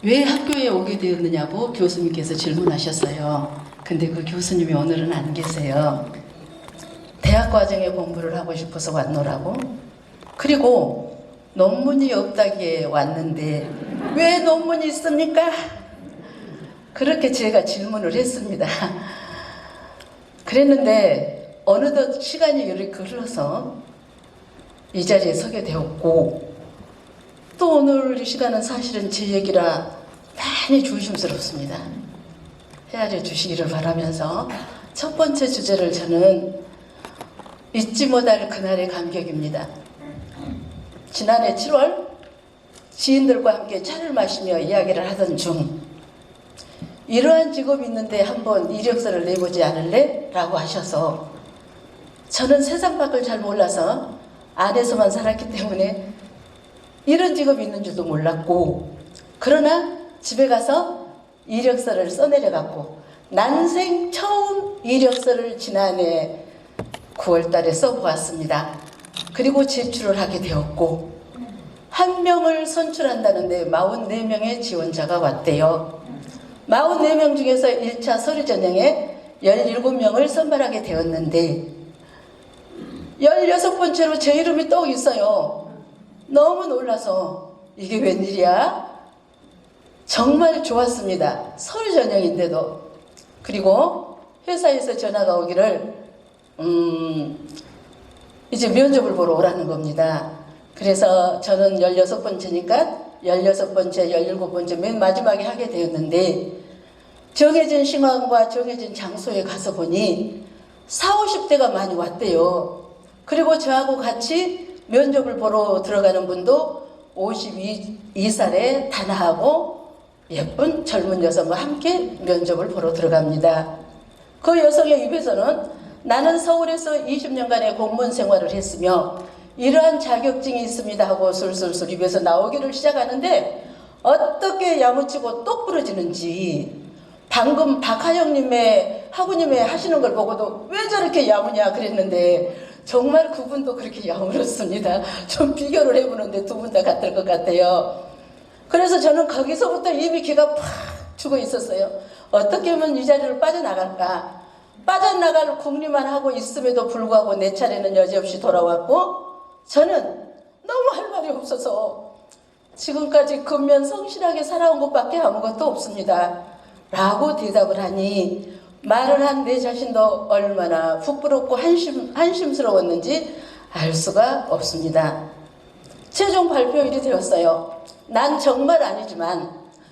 왜 학교에 오게 되었느냐고 교수님께서 질문하셨어요. 근데 그 교수님이 오늘은 안 계세요. 대학 과정에 공부를 하고 싶어서 왔노라고. 그리고 논문이 없다기에 왔는데 왜 논문이 있습니까? 그렇게 제가 질문을 했습니다. 그랬는데 어느덧 시간이 이렇게 흘러서 이 자리에 서게 되었고, 또 오늘 이 시간은 사실은 제 얘기라 많이 조심스럽습니다. 헤아려 주시기를 바라면서 첫 번째 주제를 저는 잊지 못할 그날의 감격입니다. 지난해 7월 지인들과 함께 차를 마시며 이야기를 하던 중 이러한 직업이 있는데 한번 이력서를 내보지 않을래? 라고 하셔서 저는 세상 밖을 잘 몰라서 안에서만 살았기 때문에 이런 직업이 있는 줄도 몰랐고, 그러나 집에 가서 이력서를 써내려갖고 난생 처음 이력서를 지난해 9월 달에 써보았습니다. 그리고 제출을 하게 되었고, 한 명을 선출한다는데 44명의 지원자가 왔대요. 44명 중에서 1차 서류 전형에 17명을 선발하게 되었는데 16번째로 제 이름이 떡 있어요. 너무 놀라서 이게 웬일이야? 정말 좋았습니다. 서류 전형인데도. 그리고 회사에서 전화가 오기를 이제 면접을 보러 오라는 겁니다. 그래서 저는 16번째니까 16번째, 17번째 맨 마지막에 하게 되었는데, 정해진 시간과 정해진 장소에 가서 보니 40, 50대가 많이 왔대요. 그리고 저하고 같이 면접을 보러 들어가는 분도 52살의 단아하고 예쁜 젊은 여성과 함께 면접을 보러 들어갑니다. 그 여성의 입에서는 나는 서울에서 20년간의 공무원 생활을 했으며 이러한 자격증이 있습니다 하고 술술술 입에서 나오기를 시작하는데, 어떻게 야무치고 똑 부러지는지, 방금 박하영님의 하구님의 하시는 걸 보고도 왜 저렇게 야무냐 그랬는데 정말 그분도 그렇게 야물었습니다. 좀 비교를 해보는데 두 분 다 같을 것 같아요. 그래서 저는 거기서부터 이미 기가 팍 죽어 있었어요. 어떻게 하면 이 자리를 빠져나갈까. 빠져나갈 궁리만 하고 있음에도 불구하고 내 차례는 여지없이 돌아왔고, 저는 너무 할 말이 없어서 지금까지 근면 성실하게 살아온 것밖에 아무것도 없습니다 라고 대답을 하니, 말을 한 내 자신도 얼마나 부끄럽고 한심스러웠는지 알 수가 없습니다. 최종 발표일이 되었어요. 난 정말 아니지만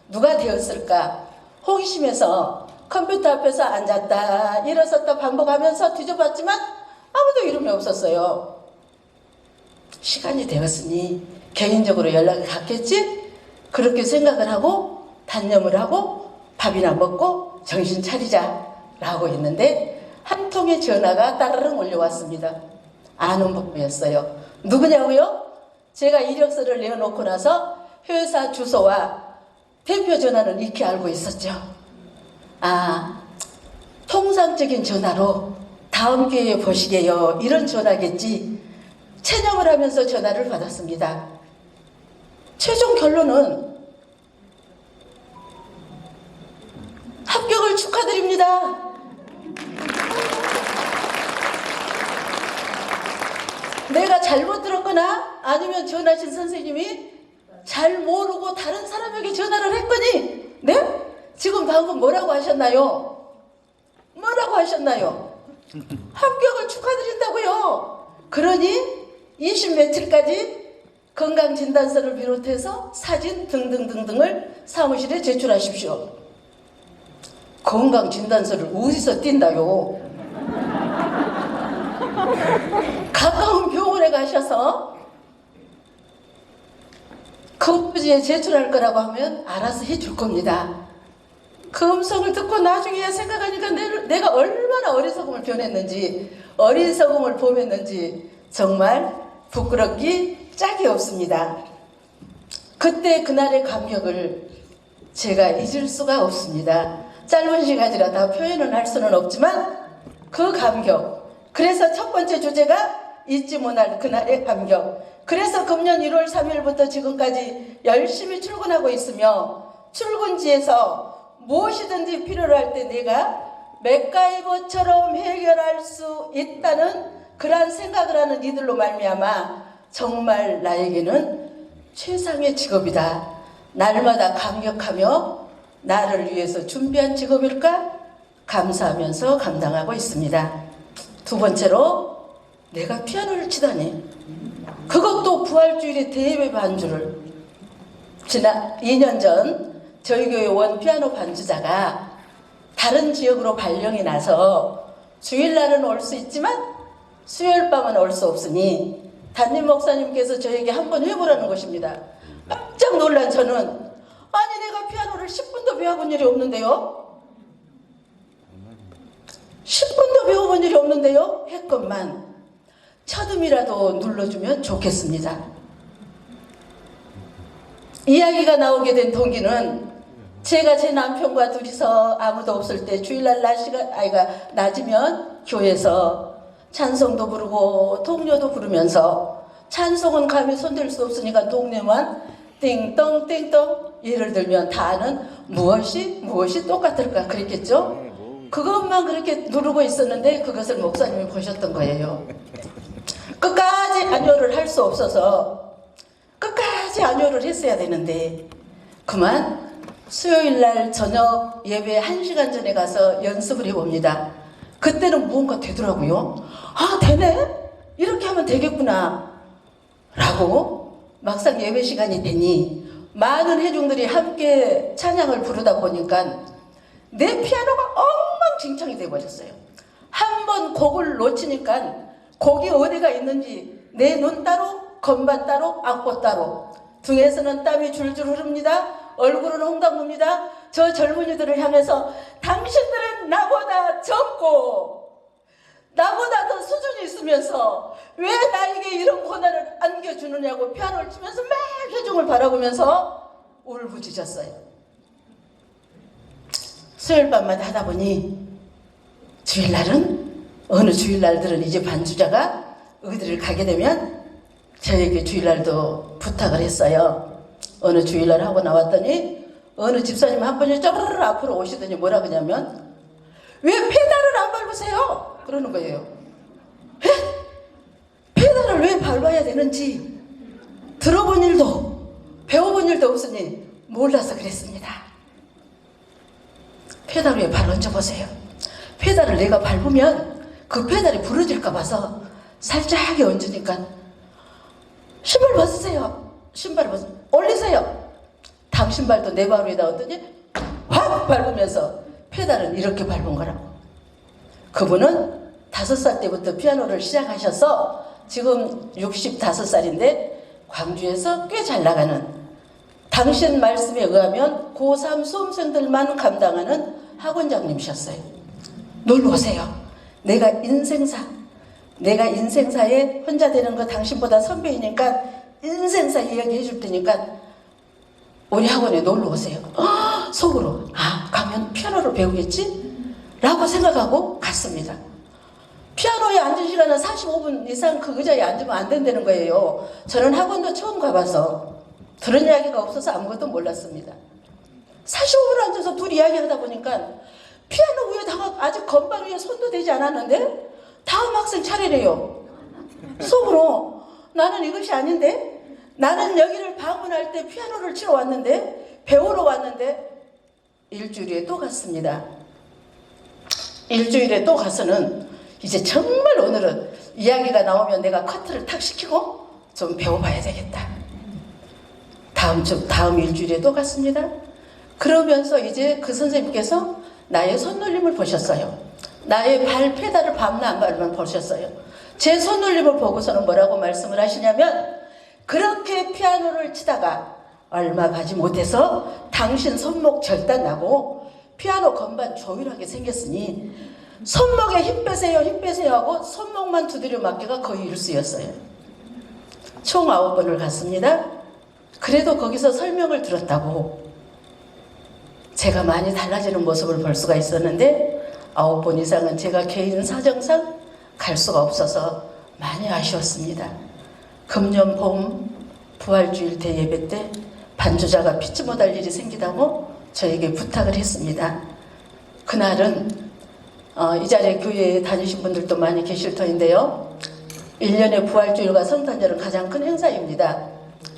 누가 되었을까 호기심에서 컴퓨터 앞에서 앉았다 일어섰다 반복하면서 뒤져봤지만 아무도 이름이 없었어요. 시간이 되었으니 개인적으로 연락이 갔겠지? 그렇게 생각을 하고 단념을 하고 밥이나 먹고 정신 차리자 라고 했는데, 한 통의 전화가 따르릉 올려왔습니다. 아는 분이었어요. 누구냐고요? 제가 이력서를 내어놓고 나서 회사 주소와 대표 전화는 익히 알고 있었죠. 통상적인 전화로 다음 기회에 보시게요 이런 전화겠지. 체념을 하면서 전화를 받았습니다. 최종 결론은 합격을 축하드립니다. 내가 잘못 들었거나 아니면 전화하신 선생님이 잘 모르고 다른 사람에게 전화를 했거니, 네? 지금 방금 뭐라고 하셨나요? 뭐라고 하셨나요? 합격을 축하드린다고요. 그러니 20 며칠까지 건강진단서를 비롯해서 사진 등등등등을 사무실에 제출하십시오. 건강진단서를 어디서 띈다요? 가까운 병원에 가셔서 검부지에 제출할 거라고 하면 알아서 해줄 겁니다. 그 음성을 듣고 나중에 생각하니까 내가 얼마나 어리석음을 변했는지, 어리석음을 범했는지 정말 부끄럽기 짝이 없습니다. 그때 그날의 감격을 제가 잊을 수가 없습니다. 짧은 시간이라 다 표현을 할 수는 없지만 그 감격, 그래서 첫 번째 주제가 잊지 못할 그날의 감격. 그래서 금년 1월 3일부터 지금까지 열심히 출근하고 있으며 출근지에서 무엇이든지 필요로 할 때 내가 맥가이버처럼 해결할 수 있다는 그러한 생각을 하는 이들로 말미암아 정말 나에게는 최상의 직업이다. 날마다 감격하며 나를 위해서 준비한 직업일까? 감사하면서 감당하고 있습니다. 두 번째로 내가 피아노를 치다니, 그것도 부활주일의 대예배 반주를. 지난 2년 전 저희 교회 원 피아노 반주자가 다른 지역으로 발령이 나서 주일날은 올 수 있지만 수요일 밤은 올 수 없으니 담임 목사님께서 저에게 한번 해보라는 것입니다. 깜짝 놀란 저는, 아니 내가 피아노를 10분도 배워본 일이 없는데요? 10분도 배워본 일이 없는데요? 했건만 첫음이라도 눌러주면 좋겠습니다. 이야기가 나오게 된 동기는 제가 제 남편과 둘이서 아무도 없을 때 주일날 날씨가 낮으면 교회에서 찬송도 부르고 동요도 부르면서, 찬송은 감히 손댈 수 없으니까 동네만 띵동 띵동, 예를 들면 다 아는 무엇이 똑같을까 그랬겠죠. 그것만 그렇게 누르고 있었는데 그것을 목사님이 보셨던 거예요. 끝까지 안요를 할 수 없어서 끝까지 안요를 했어야 되는데 그만 수요일날 저녁 예배 1시간 전에 가서 연습을 해봅니다. 그때는 무언가 되더라고요. 아, 되네? 이렇게 하면 되겠구나 라고 막상 예배 시간이 되니 많은 회중들이 함께 찬양을 부르다 보니까 내 피아노가 엉망진창이 돼버렸어요. 한번 곡을 놓치니까 곡이 어디가 있는지 내 눈 따로, 건반 따로, 악보 따로, 등에서는 땀이 줄줄 흐릅니다. 얼굴은 홍당무입니다. 저 젊은이들을 향해서 당신들은 나보다 젊고 나보다 더 수준이 있으면서 왜 나에게 이런 고난을 안겨주느냐고 피아노를 치면서 막 회중을 바라보면서 울부짖었어요. 수요일 밤마다 하다 보니 주일날은, 어느 주일날들은 이제 반주자가 어디를 가게 되면 저에게 주일날도 부탁을 했어요. 어느 주일날 하고 나왔더니 어느 집사님 한 분이 쪼르르 앞으로 오시더니 뭐라 그러냐면, 왜 페달을 안 밟으세요? 그러는 거예요. 에? 페달을 왜 밟아야 되는지 들어본 일도 배워본 일도 없으니 몰라서 그랬습니다. 페달 위에 발 얹어보세요. 페달을 내가 밟으면 그 페달이 부러질까 봐서 살짝하게 얹으니까, 신발 벗으세요. 신발 올리세요. 당신 발도 내 발 위에다 얹더니 확 밟으면서 페달은 이렇게 밟은 거라고. 그분은 5살 때부터 피아노를 시작하셔서 지금 65살인데 광주에서 꽤 잘 나가는, 당신 말씀에 의하면 고3 수험생들만 감당하는 학원장님이셨어요. 놀러 오세요. 내가 인생사에 혼자 되는 거 당신보다 선배이니까 인생사 이야기 해줄 테니까 우리 학원에 놀러 오세요. 속으로 가면 피아노를 배우겠지? 라고 생각하고 갔습니다. 피아노에 앉은 시간은 45분 이상 그 의자에 앉으면 안 된다는 거예요. 저는 학원도 처음 가봐서 들은 이야기가 없어서 아무것도 몰랐습니다. 45분 앉아서 둘이 이야기하다 보니까 피아노 위에다가 아직 건반 위에 손도 대지 않았는데 다음 학생 차례래요. 속으로 나는 이것이 아닌데, 나는 여기를 방문할 때 피아노를 치러 왔는데, 배우러 왔는데, 일주일에 또 갔습니다. 일주일에 또 가서는 이제 정말 오늘은 이야기가 나오면 내가 커트를 탁 시키고 좀 배워봐야 되겠다. 다음 일주일에 또 갔습니다. 그러면서 이제 그 선생님께서 나의 손놀림을 보셨어요. 나의 발 페달을 밟나 안 밟나 보셨어요. 제 손놀림을 보고서는 뭐라고 말씀을 하시냐면, 그렇게 피아노를 치다가 얼마 가지 못해서 당신 손목 절단나고 피아노 건반 조율하게 생겼으니 손목에 힘 빼세요 하고 손목만 두드려 맞기가 거의 일수였어요. 총 9번을 갔습니다. 그래도 거기서 설명을 들었다고 제가 많이 달라지는 모습을 볼 수가 있었는데, 9번 이상은 제가 개인 사정상 갈 수가 없어서 많이 아쉬웠습니다. 금년 봄 부활주일 대예배 때 반주자가 피치 못할 일이 생기다고 저에게 부탁을 했습니다. 그날은 이 자리에 교회에 다니신 분들도 많이 계실 터인데요. 1년의 부활주일과 성탄절은 가장 큰 행사입니다.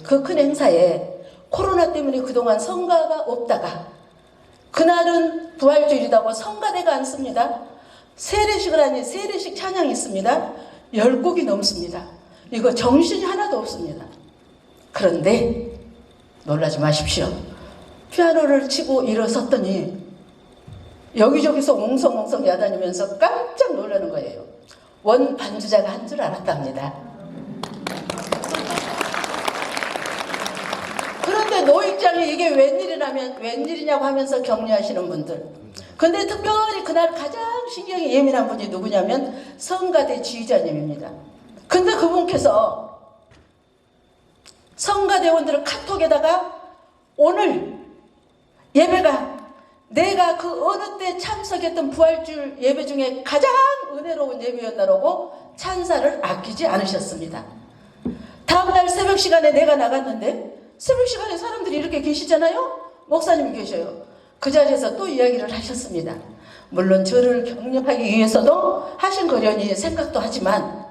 그 큰 행사에 코로나 때문에 그동안 성가가 없다가 그날은 부활주일이라고 성가대가 않습니다. 세례식을 하니 세례식 찬양이 있습니다. 10곡이 넘습니다. 이거 정신이 하나도 없습니다. 그런데 놀라지 마십시오. 피아노를 치고 일어섰더니 여기저기서 웅성웅성 야다니면서 깜짝 놀라는 거예요. 원 반주자가 한 줄 알았답니다. 그런데 노익장이 이게 웬일이냐고 하면서 격려하시는 분들. 근데 특별히 그날 가장 신경이 예민한 분이 누구냐면 성가대 지휘자님입니다. 근데 그분께서 성가대원들을 카톡에다가 오늘 예배가 내가 그 어느 때 참석했던 부활주일 예배 중에 가장 은혜로운 예배였다라고 찬사를 아끼지 않으셨습니다. 다음날 새벽 시간에 내가 나갔는데 새벽 시간에 사람들이 이렇게 계시잖아요. 목사님이 계셔요. 그 자리에서 또 이야기를 하셨습니다. 물론 저를 격려하기 위해서도 하신 거려니 생각도 하지만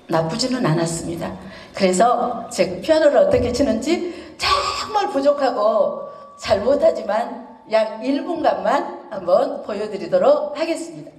나쁘지는 않았습니다. 그래서 제가 피아노를 어떻게 치는지 정말 부족하고 잘 못하지만 약 1분간만 한번 보여드리도록 하겠습니다.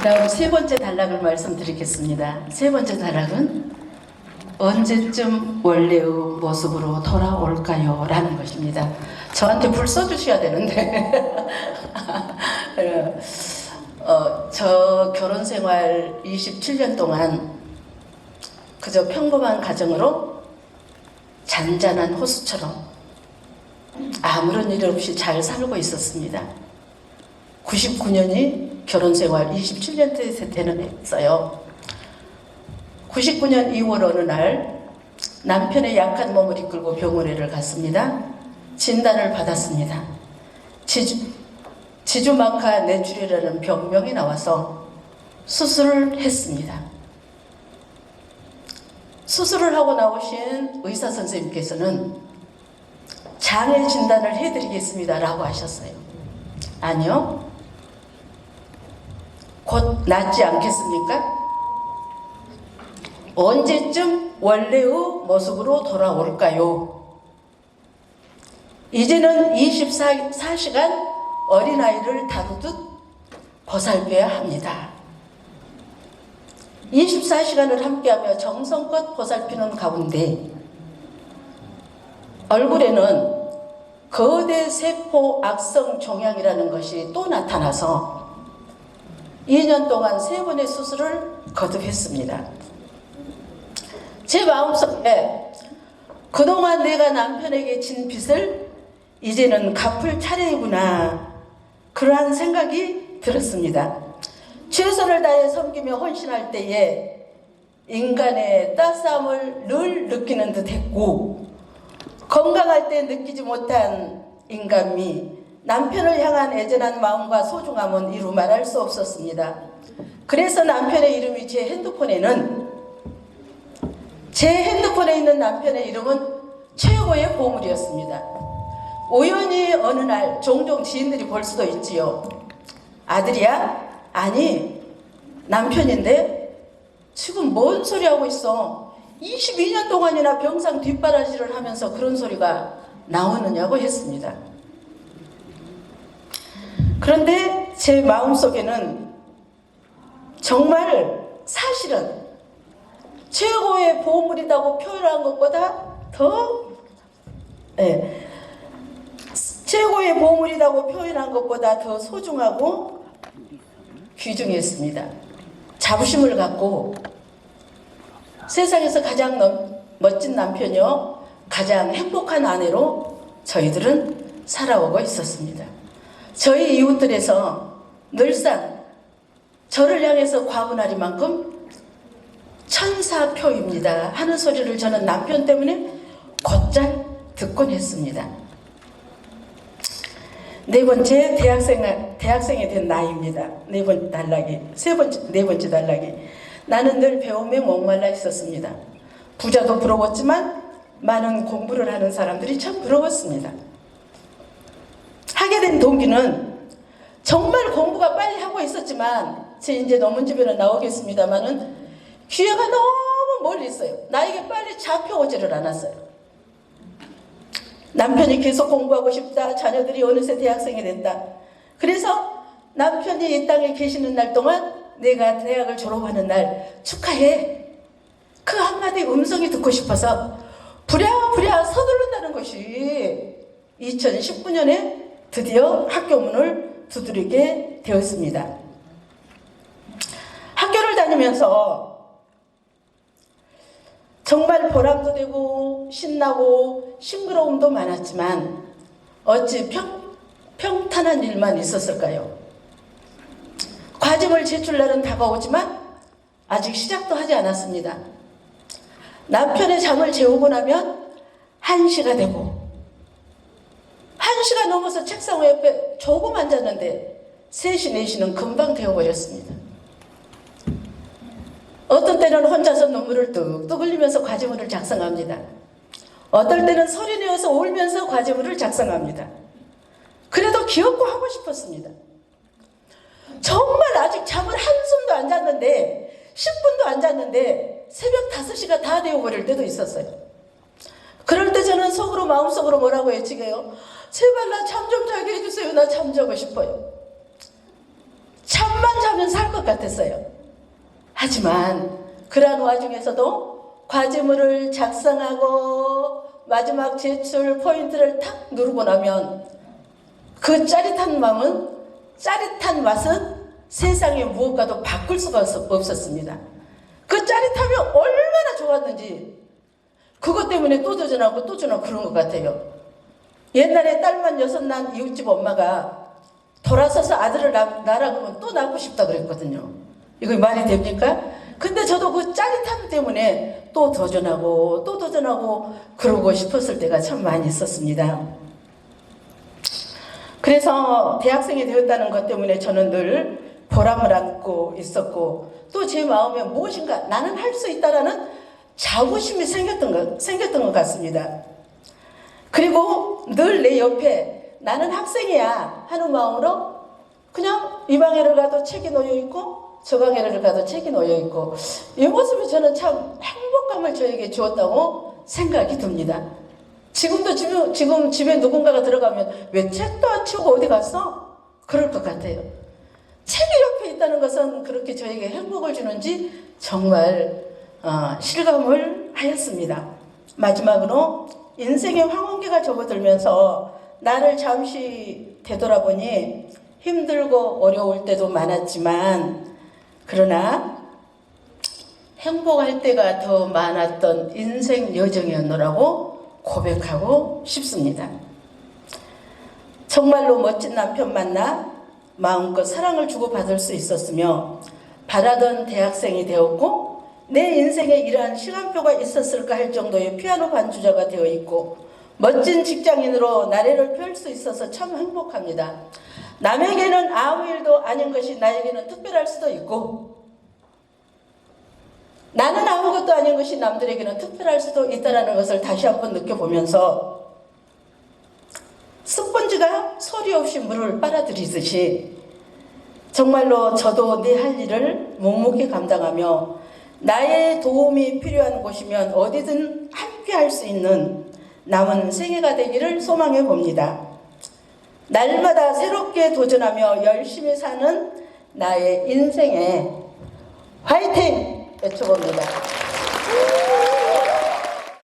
다음 세 번째 단락을 말씀드리겠습니다. 세 번째 단락은 언제쯤 원래의 모습으로 돌아올까요? 라는 것입니다. 저한테 불 써주셔야 되는데 저 결혼생활 27년 동안 그저 평범한 가정으로 잔잔한 호수처럼 아무런 일 없이 잘 살고 있었습니다. 99년이 결혼생활 27년 때는 했어요. 99년 2월 어느 날 남편의 약한 몸을 이끌고 병원에를 갔습니다. 진단을 받았습니다. 지주막하 뇌출혈이라는 병명이 나와서 수술을 했습니다. 수술을 하고 나오신 의사 선생님께서는 장애 진단을 해드리겠습니다 라고 하셨어요. 아니요, 곧 낫지 않겠습니까? 언제쯤 원래의 모습으로 돌아올까요? 이제는 24시간 어린아이를 다루듯 보살펴야 합니다. 24시간을 함께하며 정성껏 보살피는 가운데 얼굴에는 거대 세포 악성 종양이라는 것이 또 나타나서 2년 동안 3번의 수술을 거듭했습니다. 제 마음속에 그동안 내가 남편에게 진 빚을 이제는 갚을 차례이구나, 그러한 생각이 들었습니다. 최선을 다해 섬기며 헌신할 때에 인간의 따스함을 늘 느끼는 듯 했고, 건강할 때 느끼지 못한 인간미, 남편을 향한 애절한 마음과 소중함은 이루 말할 수 없었습니다. 그래서 남편의 이름이 제 핸드폰에 있는 남편의 이름은 최고의 보물이었습니다. 우연히 어느 날 종종 지인들이 볼 수도 있지요. 아들이야? 아니, 남편인데 지금 뭔 소리 하고 있어? 22년 동안이나 병상 뒷바라지를 하면서 그런 소리가 나오느냐고 했습니다. 그런데 제 마음속에는 정말 사실은 최고의 보물이라고 표현한 것보다 더 예, 최고의 보물이라고 표현한 것보다 더 소중하고 귀중했습니다. 자부심을 갖고 세상에서 가장 멋진 남편이요, 가장 행복한 아내로 저희들은 살아오고 있었습니다. 저희 이웃들에서 늘상 저를 향해서 과분하리만큼 천사표입니다 하는 소리를 저는 남편 때문에 곧잘 듣곤 했습니다. 네 번째, 대학생이 된 나이입니다. 네 번째 단락이. 나는 늘 배움에 목말라 있었습니다. 부자도 부러웠지만 많은 공부를 하는 사람들이 참 부러웠습니다. 하게 된 동기는 정말 공부가 빨리 하고 있었지만, 제 이제 논문집에는 나오겠습니다만은 기회가 너무 멀리 있어요. 나에게 빨리 잡혀오지를 않았어요. 남편이 계속 공부하고 싶다. 자녀들이 어느새 대학생이 됐다. 그래서 남편이 이 땅에 계시는 날 동안 내가 대학을 졸업하는 날 축하해. 그 한마디 음성이 듣고 싶어서 부랴부랴 서두른다는 것이 2019년에 드디어 학교 문을 두드리게 되었습니다. 학교를 다니면서 정말 보람도 되고 신나고 싱그러움도 많았지만 어찌 평탄한 일만 있었을까요? 과정을 제출 날은 다가오지만 아직 시작도 하지 않았습니다. 남편의 잠을 재우고 나면 1시가 되고 1시가 넘어서 책상 옆에 조금 앉았는데 3시, 4시는 금방 되어버렸습니다. 어떤 때는 혼자서 눈물을 뚝뚝 흘리면서 과제물을 작성합니다. 어떨 때는 소리내어서 울면서 과제물을 작성합니다. 그래도 귀엽고 하고 싶었습니다. 정말 아직 잠을 한숨도 안 잤는데 10분도 안 잤는데 새벽 5시가 다 되어버릴 때도 있었어요. 그럴 때 저는 속으로 마음속으로 뭐라고 외치게요? 제발 나 잠 좀 자게 해주세요. 나 잠 자고 싶어요. 잠만 자면 살 것 같았어요. 하지만 그러한 와중에서도 과제물을 작성하고 마지막 제출 포인트를 탁 누르고 나면 그 짜릿한 맛은 세상에 무엇과도 바꿀 수가 없었습니다. 그 짜릿함이 얼마나 좋았는지 그것 때문에 또 도전하고 또 도전하고 그런 것 같아요. 옛날에 딸만 6 낳은 이웃집 엄마가 돌아서서 아들을 낳으라 그러면 또 낳고 싶다 그랬거든요. 이거 말이 됩니까? 근데 저도 그 짜릿함 때문에 또 도전하고 또 도전하고 그러고 싶었을 때가 참 많이 있었습니다. 그래서 대학생이 되었다는 것 때문에 저는 늘 보람을 안고 있었고 또 제 마음에 무엇인가 나는 할 수 있다라는 자부심이 생겼던 것 같습니다. 그리고 늘 내 옆에 나는 학생이야 하는 마음으로 그냥 이 방에를 가도 책이 놓여있고 저 방에를 가도 책이 놓여있고 이 모습이 저는 참 행복감을 저에게 주었다고 생각이 듭니다. 지금도 지금 집에 누군가가 들어가면 왜 책도 안 치우고 어디 갔어? 그럴 것 같아요. 책이 옆에 있다는 것은 그렇게 저에게 행복을 주는지 정말 실감을 하였습니다. 마지막으로 인생의 황혼기가 접어들면서 나를 잠시 되돌아보니 힘들고 어려울 때도 많았지만 그러나 행복할 때가 더 많았던 인생 여정이었노라고 고백하고 싶습니다. 정말로 멋진 남편 만나 마음껏 사랑을 주고받을 수 있었으며 바라던 대학생이 되었고 내 인생에 이러한 시간표가 있었을까 할 정도의 피아노 반주자가 되어 있고 멋진 직장인으로 나래를 펼 수 있어서 참 행복합니다. 남에게는 아무 일도 아닌 것이 나에게는 특별할 수도 있고 나는 아무것도 아닌 것이 남들에게는 특별할 수도 있다는 것을 다시 한번 느껴보면서 스펀지가 소리 없이 물을 빨아들이듯이 정말로 저도 내 할 일을 묵묵히 감당하며 나의 도움이 필요한 곳이면 어디든 함께 할 수 있는 남은 생애가 되기를 소망해 봅니다. 날마다 새롭게 도전하며 열심히 사는 나의 인생에 화이팅! 외쳐봅니다.